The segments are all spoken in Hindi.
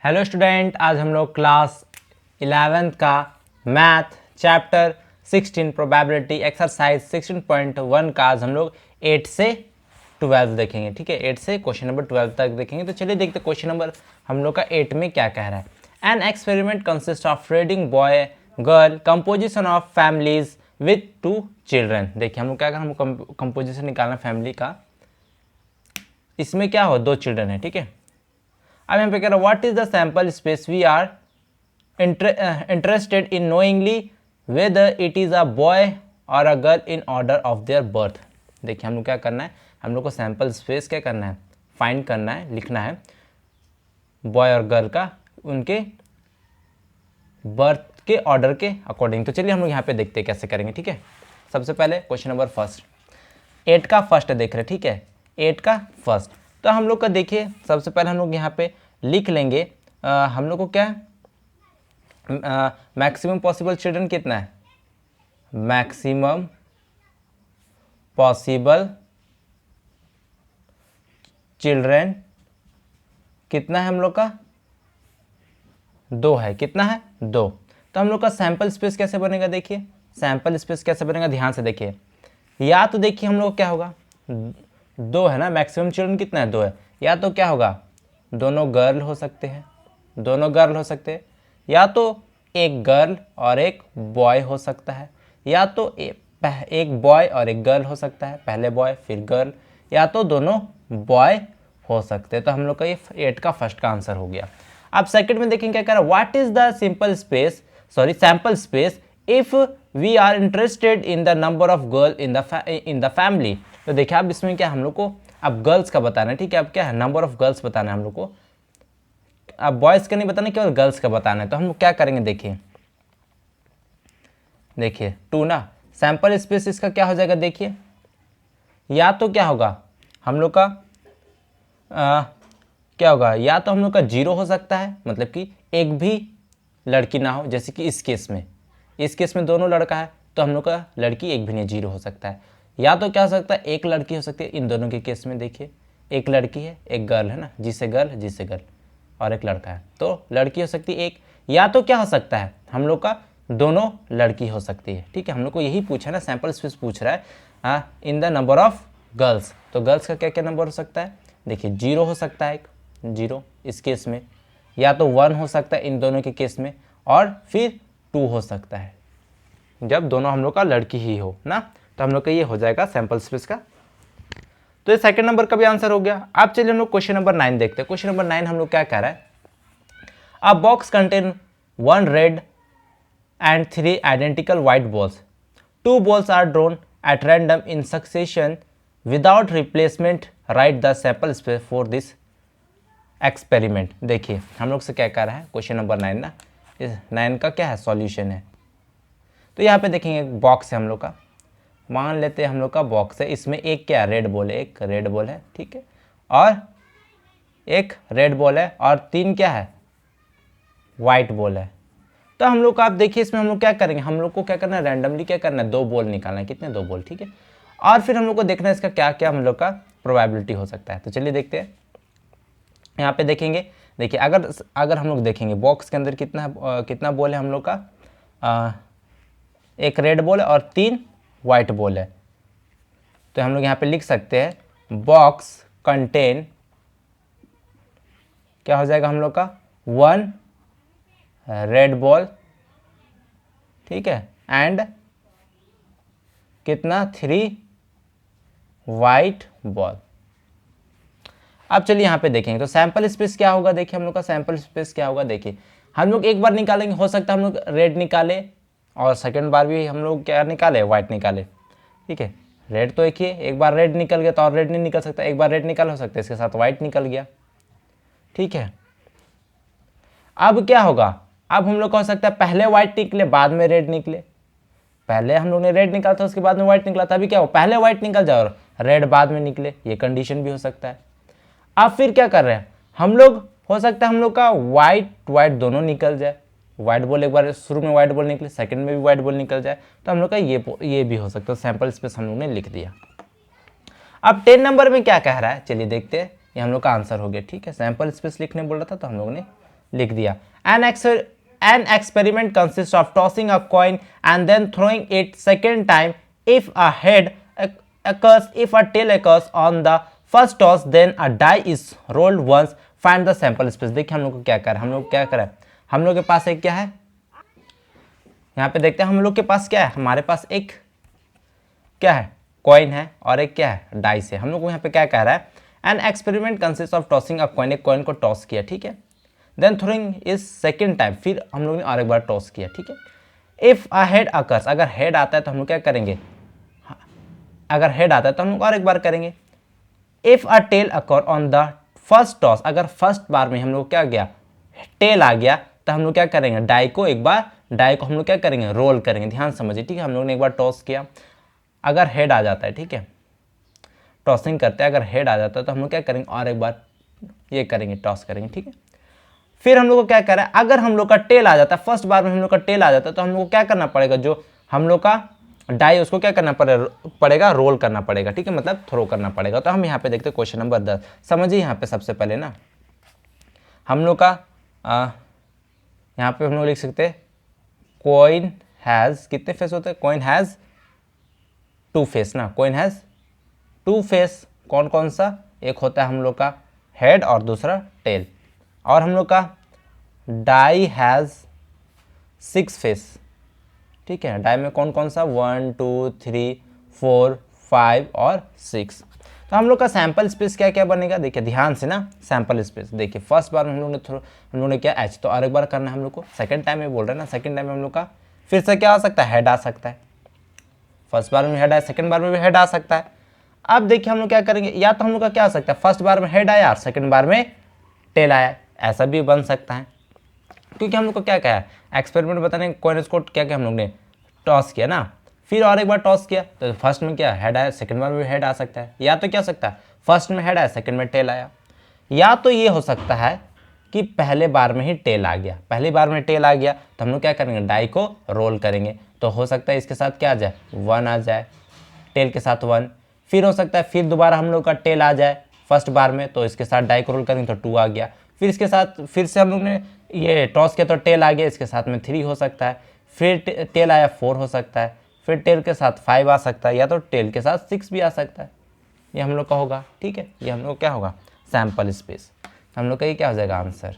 हेलो स्टूडेंट, आज हम लोग क्लास 11th का मैथ चैप्टर 16 प्रोबेबिलिटी एक्सरसाइज 16.1 का आज हम लोग 8 से 12 देखेंगे। ठीक है, 8 से क्वेश्चन नंबर 12 तक देखेंगे। तो चलिए देखते क्वेश्चन नंबर हम लोग का 8 में क्या कह रहा है। An experiment consist of reading boy girl composition of families with 2 children. देखिए हम लोग क्या कर, हमको कंपोजिशन निकालना फैमिली का। इसमें क्या हो, 2 चिल्ड्रन है। ठीक है, अब यहाँ पे कह रहा है what is the sample space we are interested in knowingly whether it is a boy or a girl in order of their birth. देखिए हम लोग क्या करना है, हम लोग को सैंपल स्पेस क्या करना है, फाइंड करना है, लिखना है बॉय और गर्ल का उनके बर्थ के ऑर्डर के अकॉर्डिंग। तो चलिए हम लोग यहाँ पे देखते हैं कैसे करेंगे। ठीक है, सबसे पहले क्वेश्चन नंबर फर्स्ट 8 का फर्स्ट देख रहे हैं। ठीक है, 8 का फर्स्ट। तो हम लोग का देखिए सबसे पहले हम लोग यहाँ पे लिख लेंगे हम लोग को क्या मैक्सिमम पॉसिबल चिल्ड्रन कितना है, मैक्सिमम पॉसिबल चिल्ड्रन कितना है हम लोग का, 2 है। कितना है, 2। तो हम लोग का सैंपल स्पेस कैसे बनेगा, देखिए सैंपल स्पेस कैसे बनेगा, ध्यान से देखिए। या तो देखिए हम लोग क्या होगा, 2 है ना, मैक्सिमम चिल्ड्रन कितना है, 2 है। या तो क्या होगा, दोनों गर्ल हो सकते हैं, दोनों गर्ल हो सकते हैं। या तो एक गर्ल और एक बॉय हो सकता है, या तो एक बॉय और एक गर्ल हो सकता है, पहले बॉय फिर गर्ल, या तो दोनों बॉय हो सकते हैं। तो हम लोग का ये 8 का फर्स्ट का आंसर हो गया। अब सेकंड में देखेंगे क्या कह रहा है, what is the sample space if we are interested in the number of girl in the family. तो देखिए अब इसमें क्या हम लोग को अब गर्ल्स का बताना है। ठीक है, अब क्या है, नंबर ऑफ गर्ल्स बताना है हम लोग को। अब बॉयज का नहीं बताना, केवल गर्ल्स का बताना है। तो हम लोग क्या करेंगे, देखिए 2 ना, सैंपल स्पेस इसका क्या हो जाएगा, देखिए या तो क्या होगा हम लोग का क्या होगा, या तो हम लोग का 0 हो सकता है, मतलब कि एक भी लड़की ना हो, जैसे कि इस केस में दोनों लड़का है तो हम लोग का लड़की एक भी नहीं, 0 हो सकता है। या तो क्या हो सकता है, एक लड़की हो सकती है। इन दोनों के केस में देखिए एक लड़की है एक गर्ल है ना, जिससे गर्ल और एक लड़का है, तो लड़की हो सकती है एक। या तो क्या हो सकता है हम लोग का दोनों लड़की हो सकती है। ठीक है, हम लोग को यही पूछा ना, सैंपल स्पेस पूछ रहा है इन द नंबर ऑफ गर्ल्स। तो गर्ल्स का क्या क्या नंबर हो सकता है, देखिए 0 हो सकता है, एक 0 इस केस में, या तो 1 हो सकता है इन दोनों के केस में, और फिर 2 हो सकता है जब दोनों हम लोग का लड़की ही हो ना। तो हम लोग का ये हो जाएगा सैंपल स्पेस का। तो ये सेकंड नंबर का भी आंसर हो गया। अब चलिए हम लोग क्वेश्चन नंबर 9 देखते हैं। क्वेश्चन नंबर 9 हम लोग क्या कह रहा है, अ box contain 1 red and 3 identical white balls. 2 balls are drawn at random in succession without replacement. Write the sample space for this experiment. देखिए हम लोग से क्या कह रहा है, क्वेश्चन नंबर 9 ना, इस 9 का क्या है, सॉल्यूशन है। तो यहाँ पे देखेंगे बॉक्स है हम लोग का, मान लेते हैं हम लोग का बॉक्स है, इसमें एक क्या रेड बॉल है, एक रेड बॉल है। ठीक है, और एक रेड बॉल है और 3 क्या है, वाइट बॉल है। तो हम लोग को आप देखिए इसमें हम लोग क्या करेंगे, हम लोग को क्या करना है, रैंडमली क्या करना है, 2 बॉल निकालना है। कितने, 2 बॉल। ठीक है, और फिर हम लोग को देखना है इसका क्या क्या हम लोग का प्रोबेबिलिटी हो सकता है। तो चलिए देखते हैं, यहाँ पे देखेंगे। देखिए अगर हम लोग देखेंगे बॉक्स के अंदर कितना बॉल है हम लोग का, एक रेड बॉल है और 3 वाइट बॉल है। तो हम लोग यहाँ पे लिख सकते हैं बॉक्स कंटेन क्या हो जाएगा हम लोग का, 1 रेड बॉल, ठीक है, एंड कितना, 3 वाइट बॉल। अब चलिए यहाँ पे देखेंगे तो सैंपल स्पेस क्या होगा। देखिए हम लोग का सैंपल स्पेस क्या होगा, देखिए हम लोग एक बार निकालेंगे, हो सकता है हम लोग रेड निकाले और सेकंड बार भी हम लोग क्या निकाले, वाइट निकाले। ठीक है, रेड तो एक बार रेड निकल गया तो और रेड नहीं निकल सकता, एक बार रेड निकल हो सकता है, इसके साथ वाइट निकल गया। ठीक है, अब क्या होगा, अब हम लोग का हो सकता है पहले वाइट निकले बाद में रेड निकले, पहले हम लोग ने रेड निकाला था उसके बाद में व्हाइट निकला था, अभी क्या हो, पहले व्हाइट निकल जाए और रेड बाद में निकले, ये कंडीशन भी हो सकता है। अब फिर क्या कर रहे हैं हम लोग, हो सकता है हम लोग का व्हाइट दोनों निकल जाए, व्हाइट बॉल एक बार शुरू में व्हाइट बॉल निकले, सेकंड में भी व्हाइट बॉल निकल जाए, तो हम लोग का ये भी हो सकता है। सैंपल स्पेस हम लोग ने लिख दिया। अब 10 नंबर में क्या कह रहा है, चलिए देखते हैं, ये हम लोग का आंसर हो गया। ठीक है, सैंपल स्पेस लिखने बोल रहा था तो हम लोग ने लिख दिया। An experiment consists of tossing a coin and then throwing it second time. If a head occurs, if a tail occurs on the first toss, then a die is rolled once. Find the sample space. देखिए हम लोग को क्या कर हम लोग क्या करें, हम लोग के पास एक क्या है, यहाँ पे देखते हैं हम लोग के पास क्या है, हमारे पास एक क्या है, कॉइन है और एक क्या है, डाइस है। हम लोग को यहाँ पे क्या कह रहा है, an experiment consist of tossing a coin, एक कॉइन को टॉस किया, ठीक है, then throwing is second time, फिर हम लोग ने और एक बार टॉस किया, ठीक है। इफ अ हेड अकर्स, अगर हेड आता है तो हम लोग क्या करेंगे, अगर हेड आता है तो हम लोग और एक बार करेंगे। If a tail occur on the first toss, अगर फर्स्ट बार में हम लोग क्या गया, टेल आ गया, तो हम लोग क्या करेंगे, डाई को एक बार, डाई को हम लोग क्या करेंगे, रोल करेंगे। ध्यान समझिए, ठीक है। हम लोग ने एक बार टॉस किया, अगर हेड आ जाता है, ठीक है, टॉसिंग करते हैं, अगर हेड आ जाता है तो हम लोग क्या करेंगे, और एक बार ये करेंगे, टॉस करेंगे, ठीक है। फिर हम लोग को क्या करें, अगर हम लोग का टेल आ जाता है, फर्स्ट बार में हम लोग का टेल आ जाता है, तो हम लोग को क्या करना पड़ेगा, जो हम लोग का डाई उसको क्या करना पड़ेगा, रोल करना पड़ेगा, ठीक है, मतलब थ्रो करना पड़ेगा। तो हम यहाँ पे देखते हैं क्वेश्चन नंबर 10। समझिए यहाँ पे सबसे पहले ना हम लोग का यहाँ पे हम लोग लिख सकते हैं कॉइन हैज़, कितने फेस होते हैं, कॉइन हैज़ टू फेस ना, कॉइन हैज़ टू फेस। कौन कौन सा, एक होता है हम लोग का हेड और दूसरा टेल। और हम लोग का डाई हैज़ 6 फेस, ठीक है। डाई में कौन कौन सा, 1 2 3 4 5 और 6। तो हम लोग का सैंपल स्पेस क्या क्या बनेगा, देखिए ध्यान से ना, सैंपल स्पेस देखिए, फर्स्ट बार में हम लोग ने क्या एच, तो और एक बार करना है हम लोग को, सेकंड टाइम में बोल रहे हैं ना, सेकंड टाइम में हम लोग का फिर से क्या आ सकता है, हेड आ सकता है। फर्स्ट बार में हेड आया, सेकंड बार में भी हेड आ सकता है। अब देखिए हम लोग क्या करेंगे, या तो हम लोग का क्या आ सकता है, फर्स्ट बार में हेड आया और सेकंड बार में टेल आया, ऐसा भी बन सकता है। क्योंकि हम लोग को क्या कहा है, एक्सपेरिमेंट बताने कॉइन को क्या क्या हम लोग ने टॉस किया ना, फिर और एक बार टॉस किया, तो फर्स्ट में क्या हेड आया, सेकंड बार में हेड आ सकता है। या तो क्या सकता है, फर्स्ट में हेड आया, सेकंड में टेल आया। या तो ये हो सकता है कि पहले बार में ही टेल आ गया, पहली बार में टेल आ गया तो हम लोग क्या करेंगे, डाई को रोल करेंगे, तो हो सकता है इसके साथ क्या आ जाए, 1 आ जाए, टेल के साथ 1। फिर हो सकता है फिर दोबारा हम लोग का टेल आ जाए फर्स्ट बार में, तो इसके साथ डाई को रोल करेंगे तो 2 आ गया। फिर इसके साथ फिर से हम लोग ने ये टॉस किया तो टेल आ गया, इसके साथ में 3 हो सकता है, फिर टेल आया 4 हो सकता है, फिर टेल के साथ 5 आ सकता है, या तो टेल के साथ 6 भी आ सकता है। ये हम लोग का होगा, ठीक है, ये हम लोग क्या होगा, सैंपल स्पेस। हम लोग का ये क्या हो जाएगा आंसर।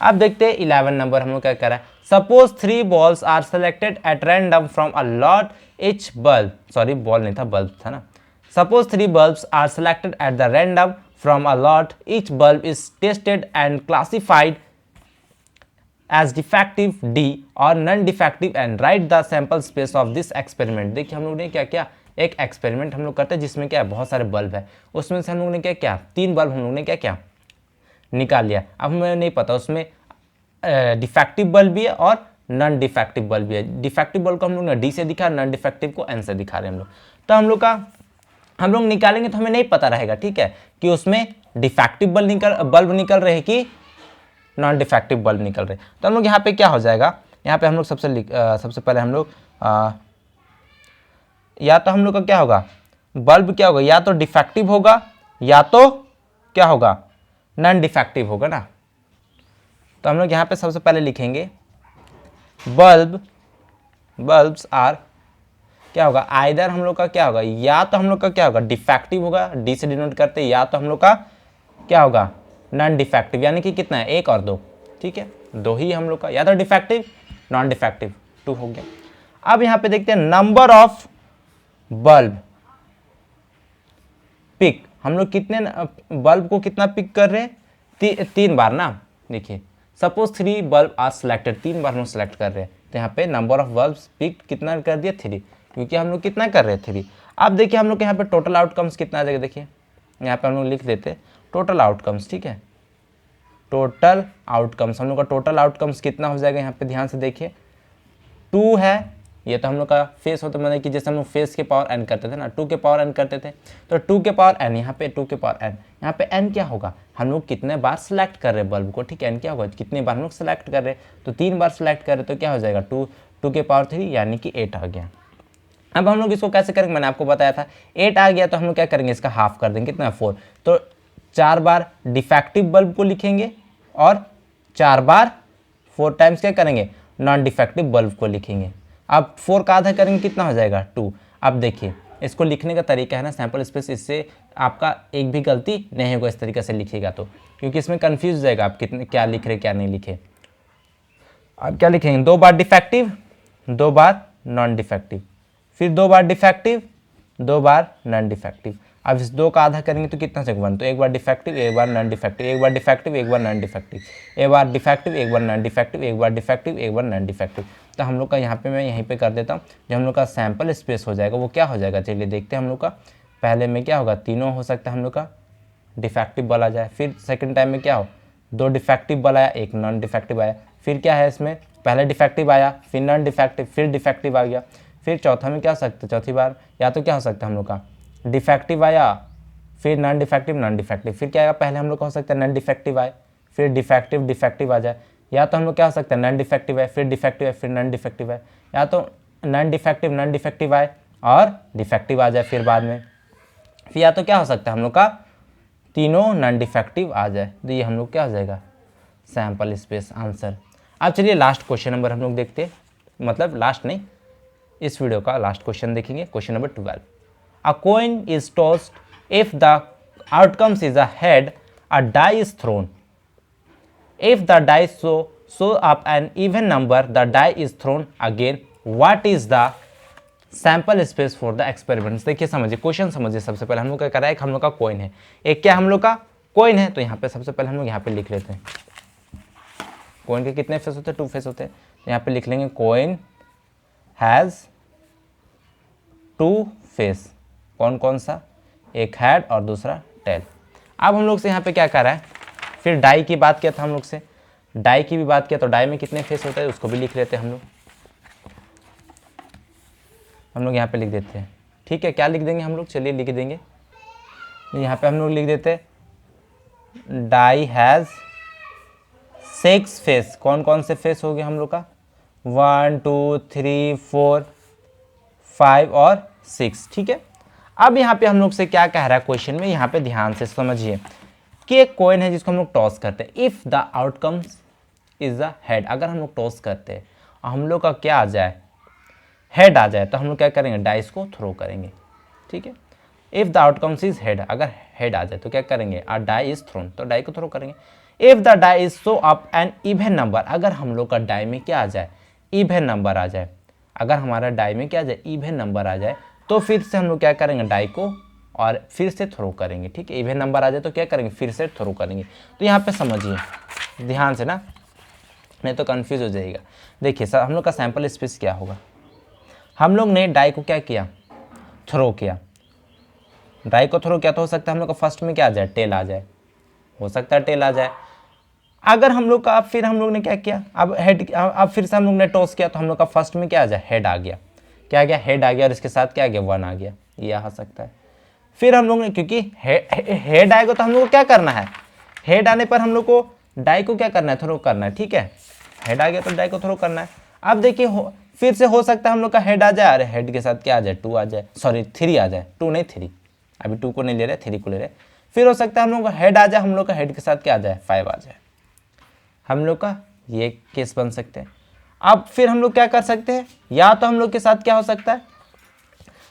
अब देखते हैं 11 नंबर हम लोग क्या कर रहा है, suppose 3 balls are selected at random from a lot, each bulb, sorry ball नहीं था, बल्ब था ना। Suppose 3 bulbs are selected at the random from a lot, each bulb is tested and classified as defective D और non defective and write the sample space of this experiment। देखिए हम लोग ने क्या किया, एक एक्सपेरिमेंट हम लोग करते हैं जिसमें क्या है, बहुत सारे बल्ब है, उसमें से हम लोग ने क्या किया, 3 बल्ब हम लोग ने क्या किया, निकाल लिया। अब हमें नहीं पता उसमें डिफेक्टिव बल्ब भी है और नॉन डिफेक्टिव बल्ब भी है। डिफेक्टिव बल्ब को हम लोग ने डी से दिखा, नॉन डिफेक्टिव को एन से दिखा रहे हैं हम लोग। तो हम लोग निकालेंगे तो हमें नहीं पता रहेगा, ठीक है, कि उसमें डिफेक्टिव बल्ब निकल रहे कि नॉन डिफेक्टिव बल्ब निकल रहे। तो हम लोग यहाँ पे क्या हो जाएगा, यहाँ पे हम लोग सबसे पहले हम लोग या तो हम लोग का क्या होगा, बल्ब क्या होगा, या तो डिफेक्टिव होगा या तो क्या होगा, नॉन डिफेक्टिव होगा ना। तो हम लोग यहाँ पे सबसे पहले लिखेंगे बल्ब्स आर क्या होगा, आइदर हम लोग का क्या होगा, या तो हम लोग का क्या होगा, डिफेक्टिव होगा, डी से डिनोट करते, या तो हम लोग का क्या होगा, नॉन डिफेक्टिव, यानी कि कितना है, 1 और 2, ठीक है, 2 ही हम लोग का, या तो डिफेक्टिव नॉन डिफेक्टिव 2 हो गया। अब यहाँ पे देखते हैं नंबर ऑफ बल्ब पिक, हम लोग कितने बल्ब को कितना पिक कर रहे हैं, 3 बार ना। देखिए सपोज 3 बल्ब आर सिलेक्टेड, 3 बार हम लोग सेलेक्ट कर रहे हैं, तो यहाँ पे नंबर ऑफ बल्ब पिक कितना कर दिया, 3, क्योंकि हम लोग कितना कर रहे हैं, 3। अब देखिए हम लोग के यहाँ पे टोटल आउटकम्स कितना आ जाएगा, देखिए यहाँ पे हम लोग लिख देते टोटल आउटकम्स, ठीक है, टोटल आउटकम्स, हम लोग का टोटल आउटकम्स कितना हो जाएगा, यहाँ पे ध्यान से देखिए 2 है, ये तो हम लोग का फेस होता है, मतलब कि जैसे हम लोग फेस के पावर n करते थे ना, 2 के पावर n करते थे, तो 2 के पावर n, यहाँ पे 2 के पावर n, यहाँ पे n क्या होगा, हम लोग कितने बार सेलेक्ट कर रहे हैं बल्ब को, ठीक है, n क्या होगा, कितने बार हम लोग सेलेक्ट कर रहे हैं, तो 3 बार सेलेक्ट कर रहे, तो क्या हो जाएगा 2 के पावर 3 यानी कि 8 आ गया। अब हम लोग इसको कैसे करेंगे, मैंने आपको बताया था 8 आ गया तो हम लोग क्या करेंगे, इसका हाफ कर देंगे, कितना 4, तो 4 बार डिफेक्टिव बल्ब को लिखेंगे और 4 बार 4 टाइम्स क्या करेंगे, नॉन डिफेक्टिव बल्ब को लिखेंगे। अब 4 का आधा करेंगे कितना हो जाएगा 2। अब देखिए इसको लिखने का तरीका है ना सैंपल स्पेस, इससे आपका एक भी गलती नहीं होगा इस तरीके से लिखिएगा तो, क्योंकि इसमें कन्फ्यूज हो जाएगा आप कितने क्या लिख रहे क्या नहीं लिखे। अब क्या लिखेंगे, 2 बार डिफेक्टिव 2 बार नॉन डिफेक्टिव, फिर 2 बार डिफेक्टिव 2 बार नॉन डिफेक्टिव। अब इस 2 का आधा करेंगे तो कितना से 1, तो एक बार डिफेक्टिव एक बार नॉन डिफेक्टिव, एक बार डिफेक्टिव एक बार नॉन डिफेक्टिव, एक बार डिफेक्टिव एक बार नॉन डिफेक्टिव, एक बार डिफेक्टिव एक बार नॉन डिफेक्टिव। तो हम लोग का यहाँ पे मैं यहीं पे कर देता हूँ, जो हम लोग का सैंपल स्पेस हो जाएगा वो क्या हो जाएगा, चलिए देखते हैं हम लोग का। पहले में क्या होगा, तीनों हो सकता है हम लोग का डिफेक्टिव बल आ जाए, फिर सेकंड टाइम में क्या हो 2 डिफेक्टिव बल आया एक नॉन डिफेक्टिव आया, फिर क्या है इसमें पहले डिफेक्टिव आया फिर नॉन डिफेक्टिव फिर डिफेक्टिव आ गया, फिर चौथा में क्या हो सकता है, चौथी बार या तो क्या हो सकता है हम लोग का डिफेक्टिव आया फिर नॉन डिफेक्टिव, फिर क्या आएगा, पहले हम लोग का हो सकता है नॉन डिफेक्टिव आए फिर डिफेक्टिव आ जाए, या तो हम लोग क्या हो सकता है नॉन डिफेक्टिव आए फिर डिफेक्टिव आए फिर नॉन डिफेक्टिव आए, या तो नॉन डिफेक्टिव आए और डिफेक्टिव आ जाए फिर बाद में, फिर या तो क्या हो सकता है हम लोग का तीनों नॉन डिफेक्टिव आ जाए। तो ये हम लोग क्या हो जाएगा सैंपल स्पेस आंसर। अब चलिए लास्ट क्वेश्चन नंबर हम लोग देखते हैं, मतलब लास्ट नहीं, इस वीडियो का लास्ट क्वेश्चन देखेंगे, question number 12। A coin is tossed if the outcomes is a head, a die is thrown, if the die show up an even number, the die is thrown again, what is the sample space for the experiments. देखिए समझिए क्वेश्चन समझिए, सबसे पहले हम लोग क्या कर रहा है, एक हम लोग का कॉइन है, एक क्या हम लोग का कॉइन है, तो यहाँ पे सबसे पहले हम लोग यहाँ पे लिख लेते हैं कॉइन के कितने फेस होते हैं 2 फेस होते हैं, तो यहाँ पे लिख लेंगे कॉइन हैज़ 2 फेस, कौन कौन सा, एक हेड और दूसरा टेल। अब हम लोग से यहाँ पे क्या कर रहा है, फिर डाई की बात किया था हम लोग से, डाई की भी बात किया, तो डाई में कितने फेस होते हैं उसको भी लिख लेते हैं हम लोग यहाँ पे लिख देते हैं। ठीक है, क्या लिख देंगे हम लोग, चलिए लिख देंगे, यहाँ पे हम लोग लिख देते हैं डाई हैज़ 6 फेस, कौन कौन से फेस हो गए हम लोग का 1 2 3 4 5 और 6। ठीक है, अब यहाँ पे हम लोग से क्या कह रहा है क्वेश्चन में, यहाँ पे ध्यान से समझिए कि एक कॉइन है जिसको हम लोग टॉस करते हैं, if the outcomes is a head, अगर हम लोग टॉस करते हैं और हम लोग का क्या आ जाए हेड आ जाए, तो हम लोग क्या करेंगे डाइस को थ्रो करेंगे। ठीक है, if the outcomes is head, अगर हेड आ जाए तो क्या करेंगे, आ डाई इज थ्रोन, तो डाई को थ्रो करेंगे। If the die is show up an even number, अगर हम लोग का डाई में क्या आ जाए इवन नंबर आ जाए, अगर हमारा डाई में क्या आ जाए इवन नंबर आ जाए, तो फिर से हम लोग क्या करेंगे डाई को और फिर से थ्रो करेंगे। ठीक है, इवन नंबर आ जाए तो क्या करेंगे फिर से थ्रो करेंगे। तो यहाँ पे समझिए ध्यान से ना, नहीं तो कंफ्यूज हो जाएगा। देखिए सर हम लोग का सैंपल स्पेस क्या होगा, हम लोग ने डाई को क्या किया थ्रो किया, डाई को थ्रो किया तो हो सकता है हम लोग का फर्स्ट में क्या आ जाए टेल आ जाए, हो सकता है टेल आ जाए। अगर हम लोग का फिर हम लोग ने क्या किया, अब हेड, अब फिर से हम लोग ने टॉस किया तो हम लोग का फर्स्ट में क्या आ जाए हेड आ गया, क्या आ गया हेड आ गया, और इसके साथ क्या आ गया 1 आ गया, ये आ सकता है। फिर हम लोग ने क्योंकि हेड आएगा तो हम लोग को क्या करना है, हेड आने पर हम लोग को डाई को क्या करना है थ्रो करना है। ठीक है, हेड आ गया तो डाई को थ्रो करना है। अब देखिए फिर से हो सकता है हम लोग का हेड आ जाए, अरे हेड के साथ क्या आ जाए 2 आ जाए, सॉरी 3 आ जाए, 2 नहीं 3, अभी 2 को नहीं ले रहे 3 को ले रहे। फिर हो सकता है हम लोग का हेड आ जाए, हम लोग का हेड के साथ क्या आ जाए 5 आ जाए, हम लोग का ये केस बन सकते हैं। अब फिर हम लोग क्या कर सकते हैं, या तो हम लोग के साथ क्या हो सकता है,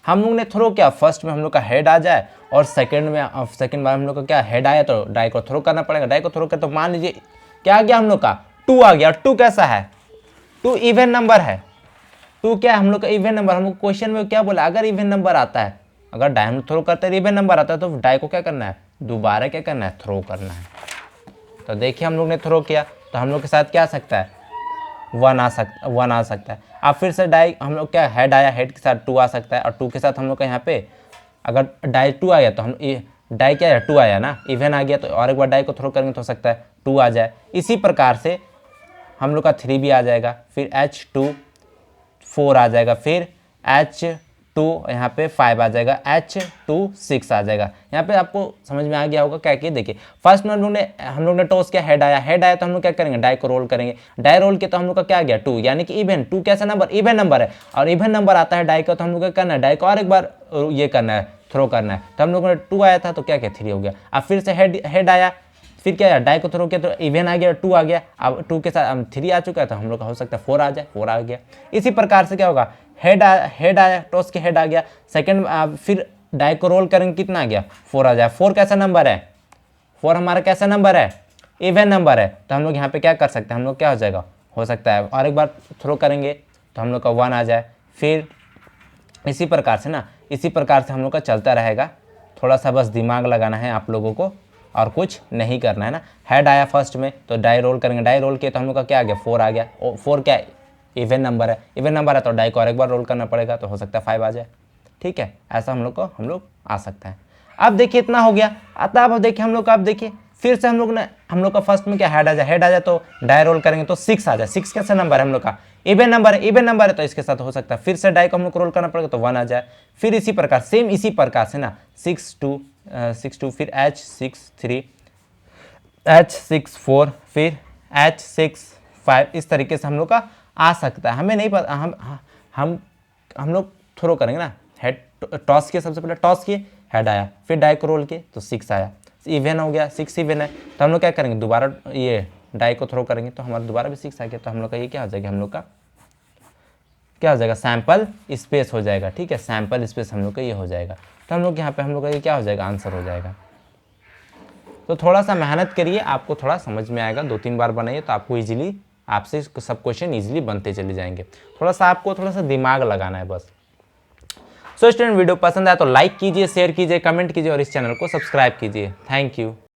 हम लोग ने थ्रो किया फर्स्ट में हम लोग का हेड आ जाए, और सेकंड बार हम लोग का क्या हेड आया तो डाई को थ्रो करना पड़ेगा, डाई को थ्रो कर तो मान लीजिए क्या आ गया हम लोग का 2 आ गया। 2 कैसा है, 2 इवन नंबर है, 2 क्या है हम लोग का इवन नंबर। हम लोग क्वेश्चन में क्या बोला, अगर इवन नंबर आता है, अगर डाई हम थ्रो करते हैं इवन नंबर आता है तो डाई को क्या करना है दोबारा क्या करना है थ्रो करना है। तो देखिए हम लोग ने थ्रो किया तो हम लोग के साथ क्या आ सकता है 1 आ सकता है। अब फिर से डाई हम लोग क्या हेड आया, हेड के साथ 2 आ सकता है, और 2 के साथ हम लोग का यहाँ पे अगर डाई 2 आ गया तो हम डाई क्या है 2 आया ना, इवन आ गया तो और एक बार डाई को थ्रो करेंगे तो हो सकता है 2 आ जाए। इसी प्रकार से हम लोग का 3 भी आ जाएगा, फिर H2 4 आ जाएगा, फिर H2 यहाँ पे 5 आ जाएगा, H2 6 आ जाएगा। यहाँ पे आपको समझ में आ गया होगा क्या कि देखिए फर्स्ट में हम लोग ने टॉस किया, हेड आया तो हम लोग क्या करेंगे डाई को रोल करेंगे, डाई रोल किया तो हम लोग का क्या आ गया 2, यानी कि इवन 2 कैसा नंबर इवन नंबर है, और इवन नंबर आता है डाई का तो हम लोग क्या करना है डाई को और एक बार ये करना है थ्रो करना है। तो हम लोग ने 2 आया था तो क्या 3 हो गया। अब फिर से हेड आया फिर क्या है, डाई को थ्रो किया तो इवन आ गया, 2 आ गया, अब 2 के साथ 3 आ चुका है तो हम लोग का हो सकता है 4 आ जाए, 4 आ गया। इसी प्रकार से क्या होगा, हेड आया, टॉस के हेड आ गया, सेकंड फिर डाई को रोल करेंगे, कितना आ गया, 4 आ जाए। 4 कैसा नंबर है, 4 हमारा कैसा नंबर है, इवन नंबर है, तो हम लोग यहाँ पे क्या कर सकते हैं, हम लोग क्या हो जाएगा, हो सकता है और एक बार थ्रो करेंगे तो हम लोग का 1 आ जाए। फिर इसी प्रकार से ना, इसी प्रकार से हम लोग का चलता रहेगा। थोड़ा सा बस दिमाग लगाना है आप लोगों को और कुछ नहीं करना है ना। हेड आया फर्स्ट में तो डाई रोल करेंगे, डाई रोल किए तो हम लोग का क्या आ गया, 4 आ गया। 4 क्या इवन नंबर है, इवन नंबर है तो डाई को और एक बार रोल करना पड़ेगा, तो हो सकता है 5 आ जाए। ठीक है, ऐसा हम लोग आ सकता है। अब देखिए इतना हो गया। अतः अब देखिए हम लोग का, अब देखिए फिर से हम लोग का फर्स्ट में क्या हेड आ जाए, हेड आ जाए तो डाई रोल करेंगे तो 6 आ जाए। 6 कैसा नंबर है हम लोग का, इवन नंबर है, इवन नंबर है तो इसके साथ हो सकता है फिर से डाई को हम लोग को रोल करना पड़ेगा तो 1 आ जाए। फिर इसी प्रकार सेम इसी प्रकार से ना 6 2 फिर H6 3 H6 4 फिर H6 5, इस तरीके से हम लोग का आ सकता है। हमें नहीं पता, हम लोग थ्रो करेंगे ना, हेड टॉस किए, सबसे पहले टॉस किए, हेड आया, फिर डाई को रोल किए तो 6 आया, इवन हो गया, 6 इवन है तो हम लोग क्या करेंगे, दोबारा ये डाई को थ्रो करेंगे तो हमारा दोबारा भी 6 आ गया। तो हम लोग का ये क्या हो जाएगा, हम लोग का क्या हो जाएगा, सैंपल स्पेस हो जाएगा। ठीक है, सैंपल स्पेस हम लोग का ये हो जाएगा। तो हम लोग यहाँ पे हम लोग का ये क्या हो जाएगा, आंसर हो जाएगा। तो थोड़ा सा मेहनत करिए, आपको थोड़ा समझ में आएगा, 2-3 बार बनाइए तो आपको ईजिली, आपसे सब क्वेश्चन ईजिली बनते चले जाएंगे। थोड़ा सा आपको थोड़ा सा दिमाग लगाना है बस। सो स्टूडेंट, वीडियो पसंद आया तो लाइक कीजिए, शेयर कीजिए, कमेंट कीजिए और इस चैनल को सब्सक्राइब कीजिए। Thank you.